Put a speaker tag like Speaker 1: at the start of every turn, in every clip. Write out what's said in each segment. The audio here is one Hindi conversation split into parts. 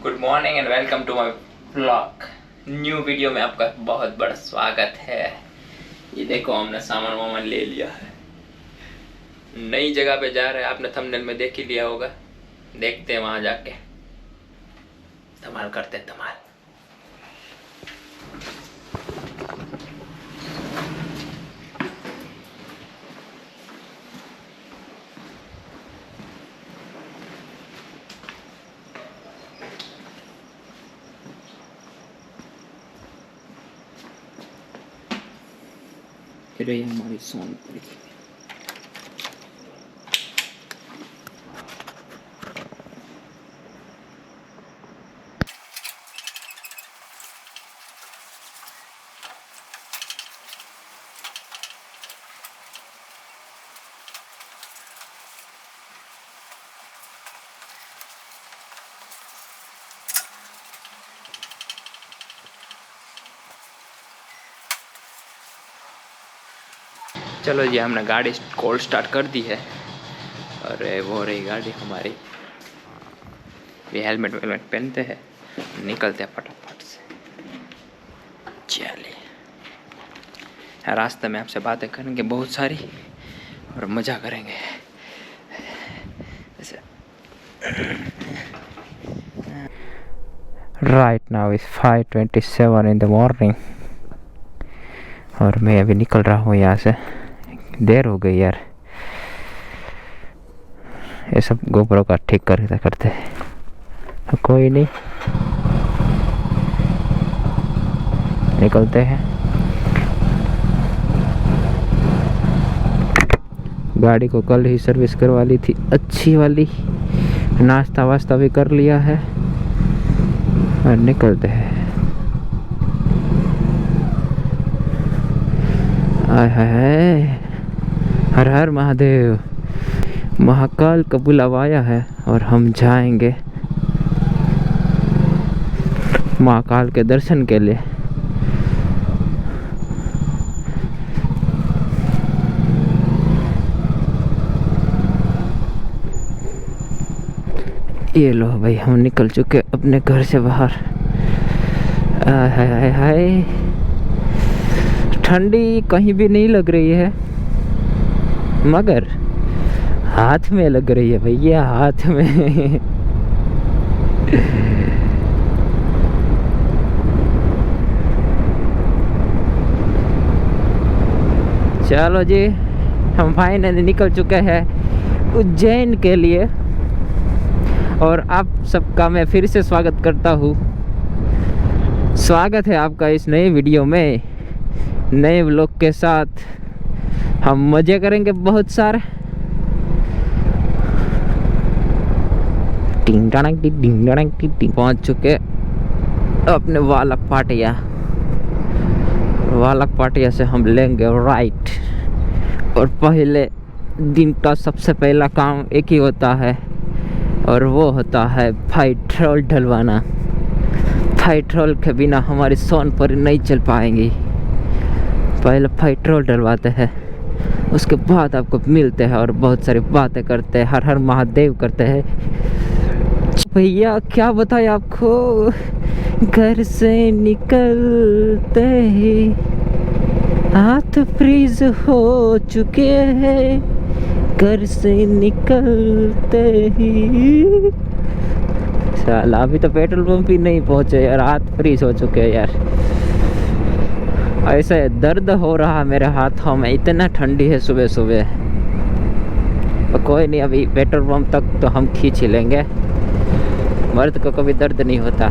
Speaker 1: Good morning and welcome to my blog. New video में आपका बहुत बड़ा स्वागत है। ये देखो हमने सामान वामान ले लिया है, नई जगह पे जा रहे हैं। आपने थंबनेल में देख ही लिया होगा, देखते हैं वहां जाके धमाल करते हैं धमाल। रही हमारी सोनपुरी। चलो जी, हमने गाड़ी कोल्ड स्टार्ट कर दी है और वो रही गाड़ी हमारी। ये हेलमेट वेलमेट पहनते हैं, निकलते हैं फटाफट से। चलिए, रास्ते में आपसे बातें करेंगे बहुत सारी और मज़ा करेंगे। Right now is 5:27 in the morning और मैं अभी निकल रहा हूँ यहाँ से। देर हो गई यार, ये सब गोप्रो का ठीक करते करते। कोई नहीं, निकलते हैं। गाड़ी को कल ही सर्विस करवा ली थी, अच्छी वाली। नाश्ता वास्ता भी कर लिया है और निकलते हैं। आय हाय, हर हर महादेव। महाकाल का बुलावा आया है और हम जाएंगे महाकाल के दर्शन के लिए। ये लो भाई, हम निकल चुके अपने घर से बाहर। हाय हाय हाय, ठंडी कहीं भी नहीं लग रही है, मगर हाथ में लग रही है भैया, हाथ में। चलो जी, हम फाइनली निकल चुके हैं उज्जैन के लिए और आप सबका मैं फिर से स्वागत करता हूँ। स्वागत है आपका इस नए वीडियो में, नए व्लॉग के साथ। हम मज़े करेंगे बहुत सारे। पहुंच चुके अपने वालक पाटिया। वालक पाटिया से हम लेंगे राइट और पहले दिन का सबसे पहला काम एक ही होता है और वो होता है पेट्रोल डलवाना। पेट्रोल के बिना हमारी सोनपुरी नहीं चल पाएंगी। पहले पेट्रोल डलवाते हैं, उसके बाद आपको मिलते हैं और बहुत सारी बातें करते हैं, हर हर महादेव करते हैं। भैया क्या बताए आपको, घर से निकलते ही हाथ फ्रीज हो चुके हैं। घर से निकलते ही साला, अभी तो पेट्रोल पंप भी नहीं पहुंचे यार, हाथ फ्रीज हो चुके हैं यार। ऐसे दर्द हो रहा मेरे हाथों में, इतना ठंडी है सुबह सुबह। तो कोई नहीं, अभी पेट्रोल पंप तक तो हम खींच ही लेंगे। मर्द को कभी दर्द नहीं होता।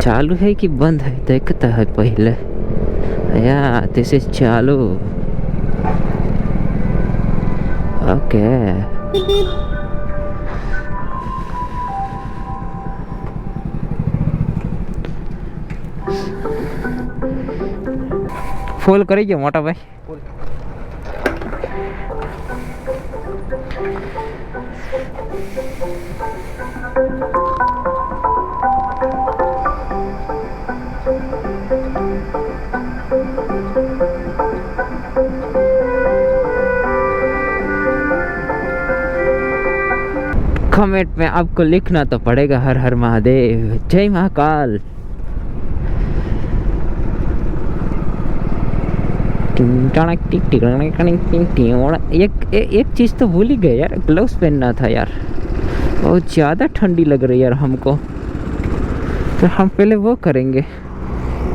Speaker 1: चालू है कि बंद है देखता है पहले। या दिस इज चालू। ओके, फुल करिए मोटा भाई। कमेंट में आपको लिखना तो पड़ेगा हर हर महादेव, जय महाकाल। एक चीज़ तो भूल ही गए यार, ग्लव्स पहनना था यार, बहुत ज़्यादा ठंडी लग रही है यार हमको। तो हम पहले वो करेंगे,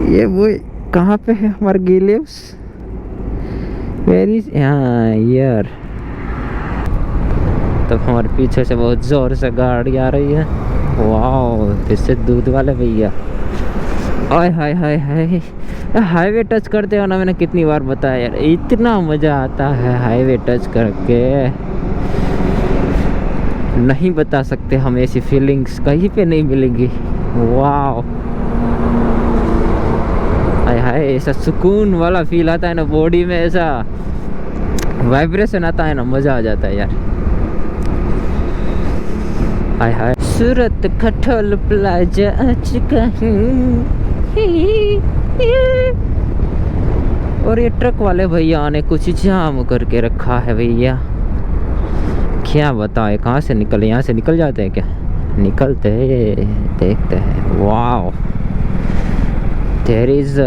Speaker 1: ये वो कहाँ पे है हमारे ग्लव्स, वेरी हाँ यार। तब हमारे पीछे से बहुत ज़ोर से गाड़ी आ रही है, वाह इससे दूध वाले भैया, आय हाय हाय हाय। हाईवे टच करते हो ना, मैंने कितनी बार बताया यार, इतना मज़ा आता है हाईवे टच करके, नहीं बता सकते हम, ऐसी फीलिंग्स कहीं पे नहीं मिलेंगी। वाह हाय हाय, ऐसा सुकून वाला फील आता है ना बॉडी में, ऐसा वाइब्रेशन आता है ना, मज़ा आ जाता है यार। हाय हाय, सूरत खटोल प्लाजा आज कहीं। और ये ट्रक वाले भैया ने कुछ जाम करके रखा है भैया, क्या बताए, कहाँ से निकले, यहाँ से निकल जाते हैं क्या, निकलते हैं, देखते हैं। वाह देयर इज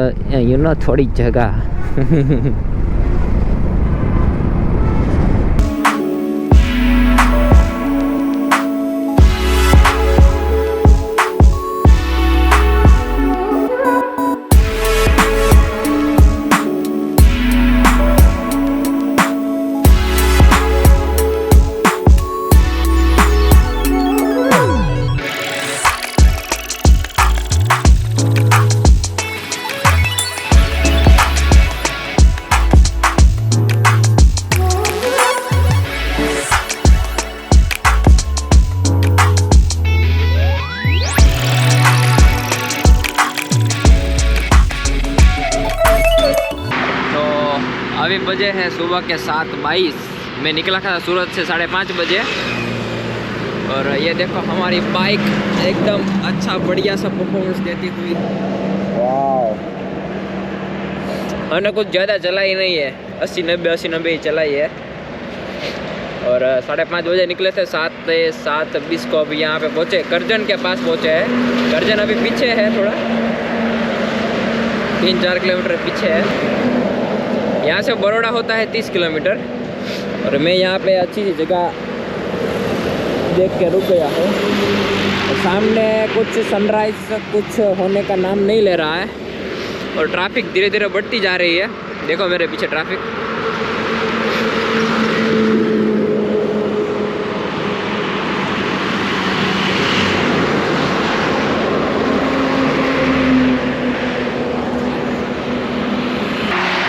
Speaker 1: यू नो थोड़ी जगह।
Speaker 2: अभी बजे हैं सुबह के 7:22। मैं निकला था सूरत से 5:30 बजे, और ये देखो हमारी बाइक एकदम अच्छा बढ़िया सा परफॉर्मेंस देती हुई। वाह, हमने कुछ ज़्यादा चलाई नहीं है, 80-90 ही चलाई है। और 5:30 बजे निकले थे, 7:20 को अभी यहाँ पे पहुँचे, करजन के पास पहुँचे हैं। करजन अभी पीछे है, थोड़ा 3-4 किलोमीटर पीछे है। यहाँ से बड़ौदा होता है 30 किलोमीटर। और मैं यहाँ पे अच्छी सी जगह देख के रुक गया हूँ। सामने कुछ सनराइज कुछ होने का नाम नहीं ले रहा है, और ट्रैफिक धीरे धीरे बढ़ती जा रही है। देखो मेरे पीछे ट्रैफिक।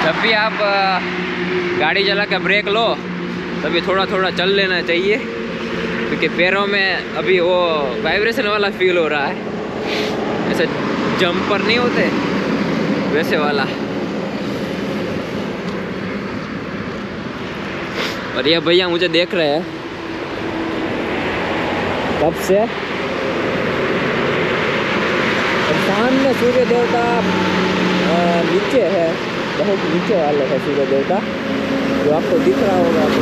Speaker 2: जब भी आप गाड़ी चला के ब्रेक लो, तभी थोड़ा थोड़ा चल लेना चाहिए, क्योंकि पैरों में अभी वो वाइब्रेशन वाला फील हो रहा है, ऐसे जंपर नहीं होते वैसे वाला। और ये भैया मुझे देख रहे हैं कब से। और सामने सूर्य देवता नीचे है, बहुत नीचे वाले है सूर्य देवता, जो आपको दिख रहा होगा तो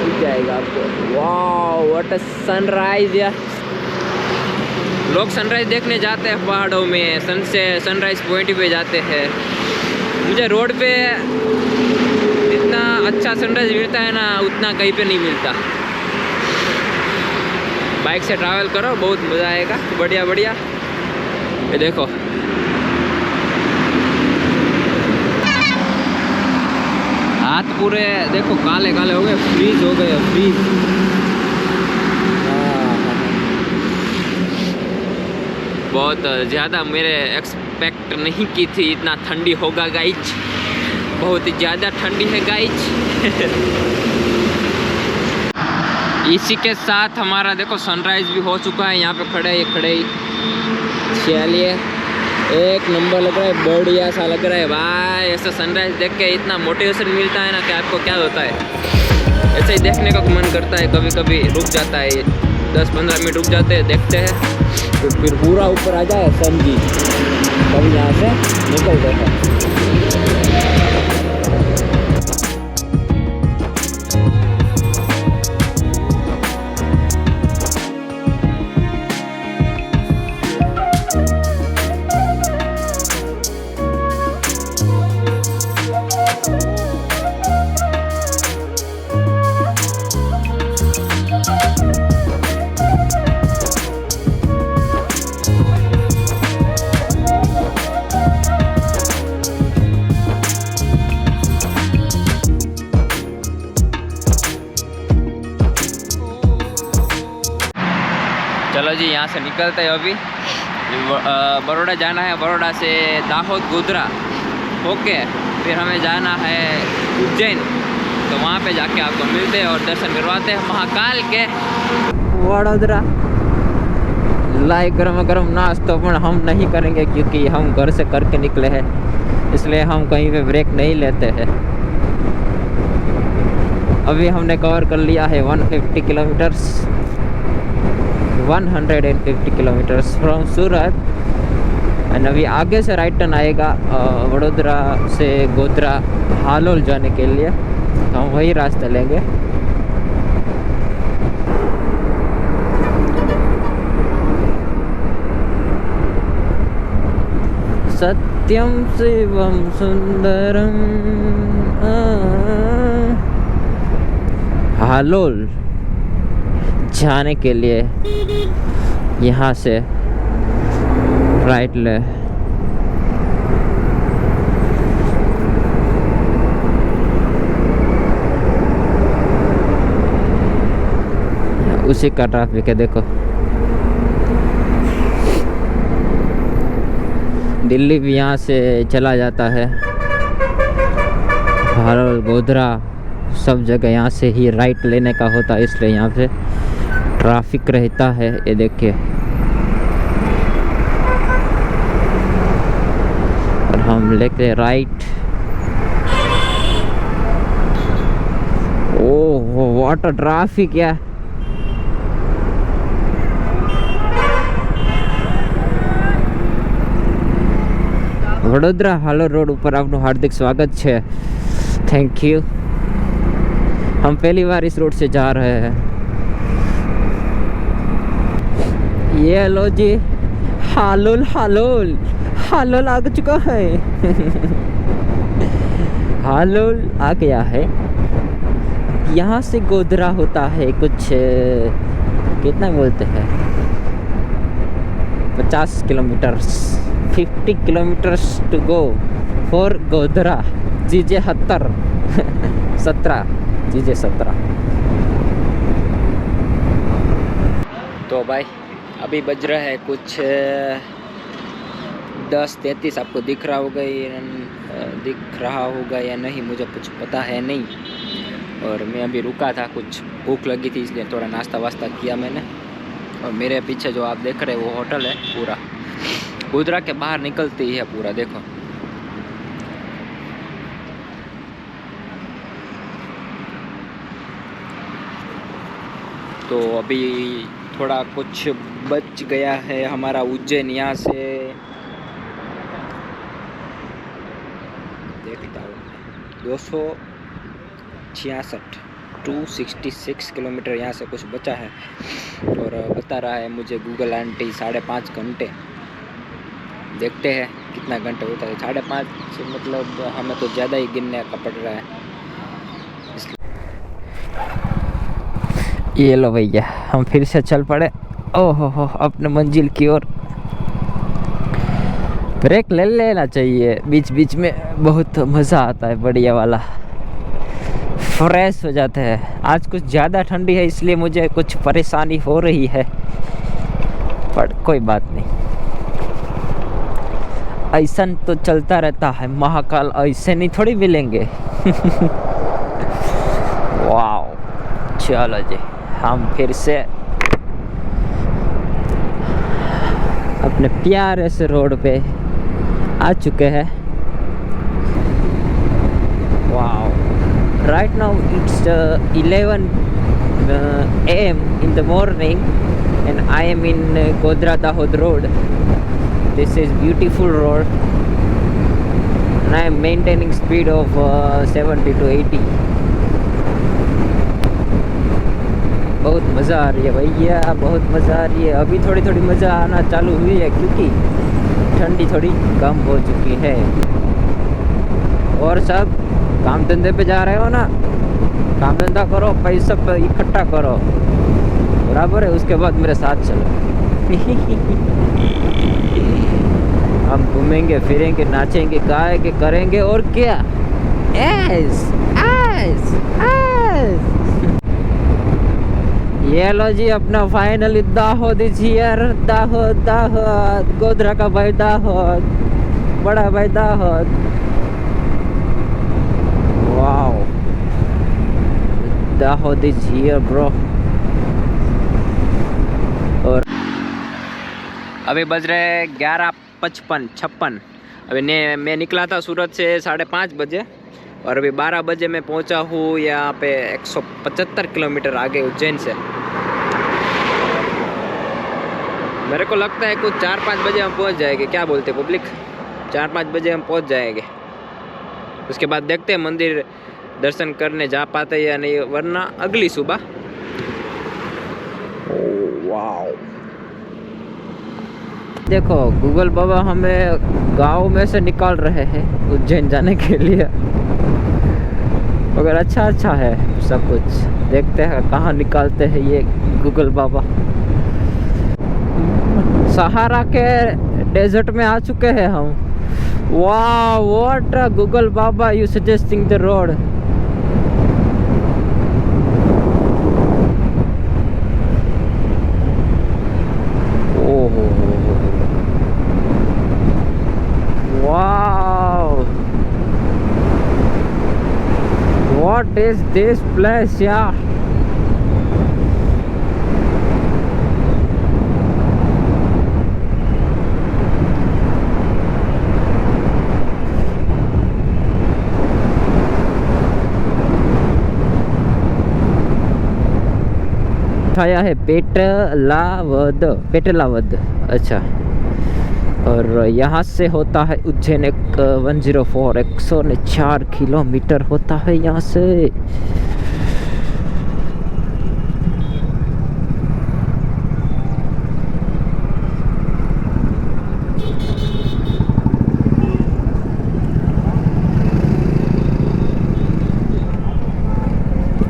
Speaker 2: दिख जाएगा आपको। वाह व्हाट अ सनराइज यार। लोग सनराइज देखने जाते हैं पहाड़ों में, सनराइज पॉइंट पे जाते हैं। मुझे रोड पे इतना अच्छा सनराइज मिलता है ना, उतना कहीं पे नहीं मिलता। बाइक से ट्रैवल करो, बहुत मज़ा आएगा, बढ़िया बढ़िया। ये देखो हाथ पूरे देखो काले काले हो गए, फ्रीज हो गए, फ्रीज। बहुत ज़्यादा मेरे एक्सपेक्ट नहीं की थी इतना ठंडी होगा गाइज, बहुत ज़्यादा ठंडी है गाइज। इसी के साथ हमारा देखो सनराइज भी हो चुका है। यहाँ पे खड़े ही चलिए, एक नंबर लग रहा है, बढ़िया सा लग रहा है भाई। ऐसा सनराइज देख के इतना मोटिवेशन मिलता है ना कि आपको क्या होता है, ऐसे ही देखने का मन करता है। कभी कभी रुक जाता है, 10-15 मिनट रुक जाते हैं, देखते हैं, तो फिर पूरा ऊपर आ जाए सन जी, तब यहाँ से निकलते हैं।
Speaker 1: चलो जी यहाँ से निकलते हैं अभी। बड़ौदा जाना है, बड़ौदा से दाहोद गोधरा ओके, फिर हमें जाना है उज्जैन। तो वहाँ पे जाके आपको मिलते हैं और दर्शन करवाते हैं महाकाल के। वडोदरा लाए गरम गरम नाश्ता पर हम नहीं करेंगे क्योंकि हम घर से करके निकले हैं, इसलिए हम कहीं पे ब्रेक नहीं लेते हैं। अभी हमने कवर कर लिया है 150 kilometres, 150 kilometres from Surat. And अभी आगे से राइट टर्न आएगा वडोदरा से गोधरा हालोल जाने के लिए, तो हम वही रास्ता लेंगे। सत्यम शिवम सुंदरम हालोल जाने के लिए यहाँ से राइट ले। उसी का ट्रैफिक है देखो। दिल्ली भी यहाँ से चला जाता है, हालोल गोधरा सब जगह यहाँ से ही राइट लेने का होता है, इसलिए यहाँ पे ट्रैफिक रहता है। ये देखिए, और हम लेते right. Oh what a traffic यार। वडोदरा हालोल रोड ऊपर आपનું हार्दिक स्वागत है, थैंक यू। हम पहली बार इस रोड से जा रहे हैं। ये लो जी, हालोल हालोल हालोल आ चुका है। हालोल आ गया है। यहाँ से गोधरा होता है कुछ कितना बोलते हैं 50 kilometres, 50 kilometres to go for Godhra GJ 17 जीजे 17। तो भाई अभी बज रहा है कुछ 10:33। आपको दिख रहा होगा या नहीं मुझे कुछ पता है नहीं। और मैं अभी रुका था, कुछ भूख लगी थी इसलिए थोड़ा नाश्ता वास्ता किया मैंने। और मेरे पीछे जो आप देख रहे हैं वो होटल है, पूरा गोधरा के बाहर निकलती ही है पूरा, देखो। तो अभी थोड़ा कुछ बच गया है हमारा उज्जैन। यहाँ से देखता हूँ 266 किलोमीटर यहाँ से कुछ बचा है। और बता रहा है मुझे गूगल आंटी 5.5 घंटे। देखते हैं कितना घंटे होता है। 5.5 मतलब हमें तो ज़्यादा ही गिनने का पड़ रहा है। ये लो भैया, हम फिर से चल पड़े ओहो अपने मंजिल की ओर। ब्रेक ले लेना चाहिए बीच बीच में, बहुत मज़ा आता है, बढ़िया वाला, फ्रेश हो जाते हैं। आज कुछ ज़्यादा ठंडी है इसलिए मुझे कुछ परेशानी हो रही है, पर कोई बात नहीं, ऐसा तो चलता रहता है। महाकाल ऐसे नहीं थोड़ी मिलेंगे। वाओ, चलो जी हम फिर से अपने प्यारे से रोड पे आ चुके हैं। Wow, right now it's 11 AM in the morning and I am in Godhra Dahod road. This is beautiful road and I am maintaining speed of 70 to 80. बहुत मज़ा आ रही है भैया, बहुत मज़ा आ रही है। अभी थोड़ी थोड़ी मज़ा आना चालू हुई है क्योंकि ठंडी थोड़ी कम हो चुकी है। और सब काम धंधे पे जा रहे हो ना, काम धंधा करो, पैसा इकट्ठा करो, बराबर है। उसके बाद मेरे साथ चलो। हम घूमेंगे फिरेंगे, नाचेंगे, गाएंगे, करेंगे और क्या। एस एस एस ये लो जी अपना finally Dahod is here. Dahod Dahod Godhra का भाई दाहोद, बड़ा भाई Dahod. Wow, Dahod is here bro. और अभी बज रहे 11:56। अभी मैं निकला था सूरत से 5:30 बजे और अभी 12 बजे मैं पहुंचा हूँ यहाँ पे 175 किलोमीटर आगे उज्जैन से। मेरे को लगता है कुछ 4-5 बजे हम पहुंच जाएंगे। क्या बोलते पब्लिक? 4-5 बजे हम पहुंच जाएंगे। उसके बाद देखते हैं मंदिर दर्शन करने जा पाते या नहीं, वरना अगली सुबह। वाओ, देखो गूगल बाबा हमें गांव में से निकाल रहे हैं उज्जैन जाने के लिए। मगर अच्छा है सब कुछ। देखते हैं कहाँ निकालते हैं ये गूगल बाबा। सहारा के डेजर्ट में आ चुके हैं हम। वाह, what Google Baba you suggesting the road. ओहो, वाह, व्हाट इज दिस प्लेस यार। आया है पेटलावद। अच्छा, और यहाँ से होता है उज्जैन 104 किलोमीटर होता है यहाँ से।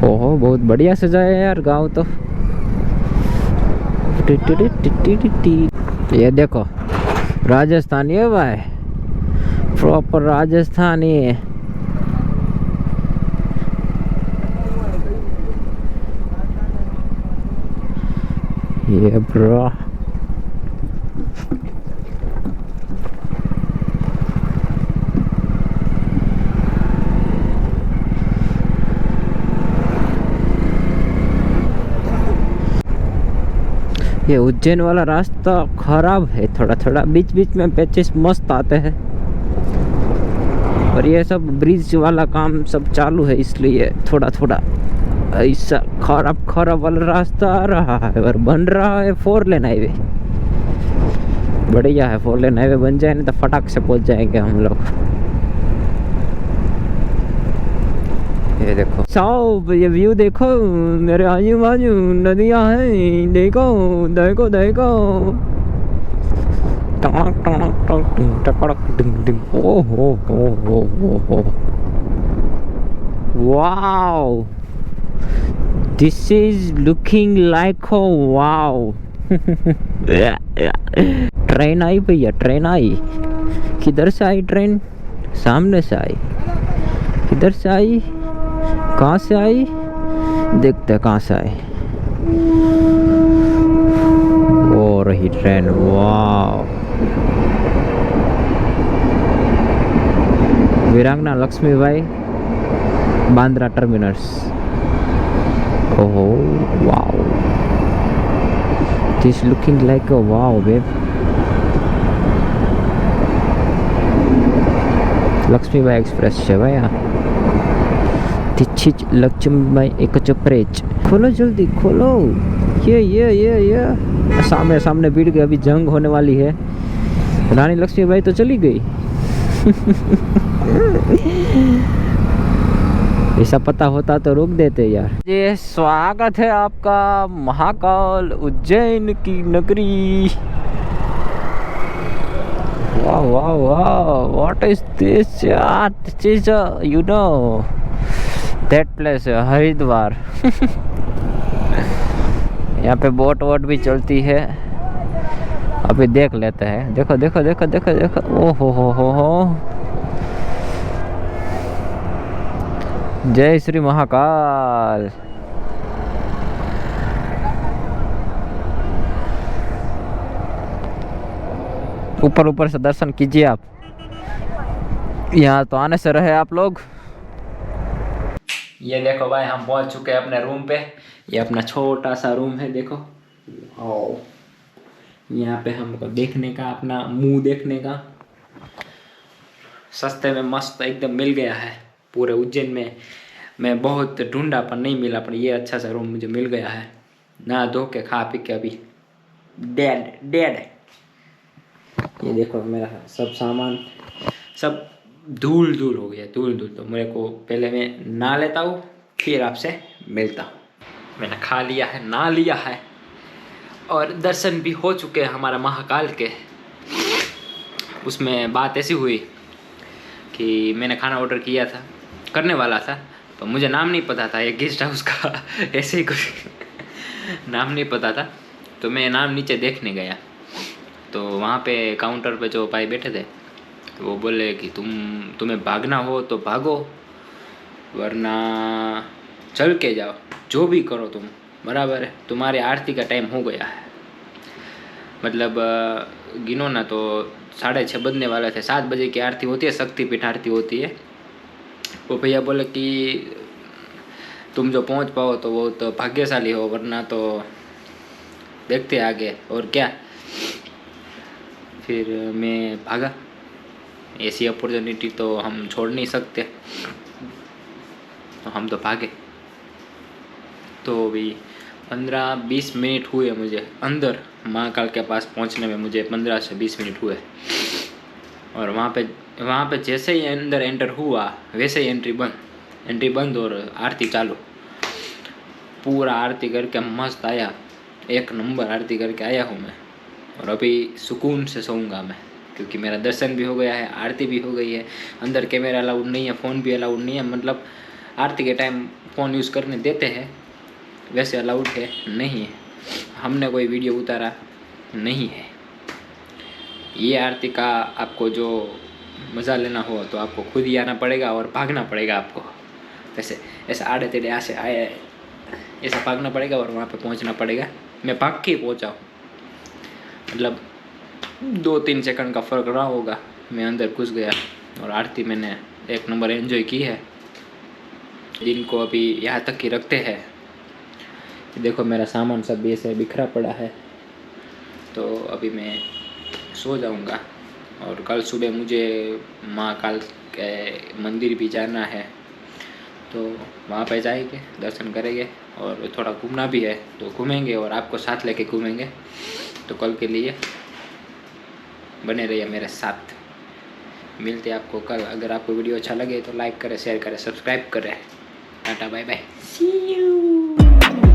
Speaker 1: ओहो, बहुत बढ़िया सजाया है यार गाँव तो। ये देखो राजस्थानी है भाई, प्रॉपर राजस्थानी है। ये ब्रो, ये उज्जैन वाला रास्ता खराब है थोड़ा थोड़ा, बीच बीच में पैचेस मस्त आते हैं। और ये सब ब्रिज वाला काम सब चालू है, इसलिए थोड़ा थोड़ा ऐसा खराब वाला रास्ता आ रहा है। और बन रहा है 4 लेन हाईवे। बढ़िया है, 4 लेन हाईवे बन जाए ना तो फटाक से पहुंच जाएंगे हम लोग। ये देखो साहब, ये व्यू देखो, मेरे आजू बाजू नदियां हैं। देखो देखो देखो, ओहो हो, wow, this is looking like हो, वाओ। ट्रेन आई भैया, ट्रेन आई। किधर से आई ट्रेन? सामने से आई। किधर से आई? कहाँ से आई? देखते हैं कहाँ से आई। वो रही ट्रेन, वाह। वीरांगना लक्ष्मीबाई बांद्रा टर्मिनस। ओहो, wow, this looking like a wow babe. Laxmibai express है भाई। तिच्छिच लक्ष्मीबाई एक्सप्रेस। खोलो जल्दी खोलो। ये सामने सामने भीड़ गई, अभी जंग होने वाली है। रानी लक्ष्मीबाई तो चली गई। ऐसा पता होता तो रोक देते यार। ये स्वागत है आपका महाकाल उज्जैन की नगरी। वाह वाह वाह, व्हाट इज दिस यार? This is you know that place Haridwar. यहाँ पे बोट वोट भी चलती है, अभी देख लेते हैं। देखो देखो देखो देखो देखो, ओहो हो। जय श्री महाकाल। ऊपर ऊपर से दर्शन कीजिए आप। यहाँ तो आने से रहे आप लोग। ये देखो भाई, हम पहुंच चुके हैं अपने रूम पे। ये अपना छोटा सा रूम है, देखो। आओ, यहाँ पे हमको देखने का, अपना मुंह देखने का सस्ते में मस्त एकदम मिल गया है। पूरे उज्जैन में मैं बहुत ढूंढा पर नहीं मिला, पर ये अच्छा सा रूम मुझे मिल गया है। ना धो के खा पी के अभी डेड डेड। ये देखो मेरा सब सामान सब धूल धूल हो गया, धूल धूल। तो मेरे को पहले मैं नहा लेता हूँ, फिर आपसे मिलता हूँ। मैंने खा लिया है, नहा लिया है और दर्शन भी हो चुके हैं हमारा महाकाल के। उसमें बात ऐसी हुई कि मैंने खाना ऑर्डर किया था, करने वाला था, तो मुझे नाम नहीं पता था ये गेस्ट हाउस का ऐसे ही कुछ नाम नहीं पता था। तो मैं नाम नीचे देखने गया, तो वहाँ पे काउंटर पे जो भाई बैठे थे, तो वो बोले कि तुम्हें भागना हो तो भागो, वरना चल के जाओ, जो भी करो तुम बराबर है, तुम्हारी आरती का टाइम हो गया है। मतलब गिनो ना तो 6:30 बजने वाले थे। 7 बजे की आरती होती है, शक्तिपीठ आरती होती है। वो भैया बोले कि तुम जो पहुंच पाओ तो वो तो भाग्यशाली हो, वरना तो देखते आगे और क्या। फिर मैं भागा। ऐसी अपॉर्चुनिटी तो हम छोड़ नहीं सकते, तो हम तो भागे। तो भी 15-20 मिनट हुए मुझे अंदर महाकाल के पास पहुंचने में, मुझे 15 से 20 मिनट हुए। और वहाँ पे जैसे ही अंदर एंटर हुआ वैसे ही एंट्री बंद और आरती चालू। पूरा आरती करके मस्त आया, 1 नंबर आरती करके आया हूँ मैं। और अभी सुकून से सोऊंगा मैं, क्योंकि मेरा दर्शन भी हो गया है, आरती भी हो गई है। अंदर कैमरा अलाउड नहीं है, फ़ोन भी अलाउड नहीं है। मतलब आरती के टाइम फ़ोन यूज़ करने देते हैं, वैसे अलाउड है नहीं है। हमने कोई वीडियो उतारा नहीं है। ये आरती का आपको जो मज़ा लेना हो तो आपको खुद ही आना पड़ेगा और भागना पड़ेगा आपको। ऐसे आड़े टेढ़े ऐसे आए, ऐसा भागना पड़ेगा और वहाँ पे पहुँचना पड़ेगा। मैं भाग के पहुँचा हूँ, मतलब 2-3 सेकंड का फ़र्क रहा होगा। मैं अंदर घुस गया और आरती मैंने 1 नंबर एंजॉय की है। दिन को अभी यहाँ तक ही रखते हैं। देखो मेरा सामान सब ऐसे बिखरा पड़ा है, तो अभी मैं सो जाऊँगा। और कल सुबह मुझे महाकाल के मंदिर भी जाना है, तो वहाँ पे जाएंगे, दर्शन करेंगे और थोड़ा घूमना भी है तो घूमेंगे और आपको साथ लेके घूमेंगे। तो कल के लिए बने रहिए मेरे साथ। मिलते हैं आपको कल। अगर आपको वीडियो अच्छा लगे तो लाइक करें, शेयर करें, सब्सक्राइब करें। Tata bye bye, see you.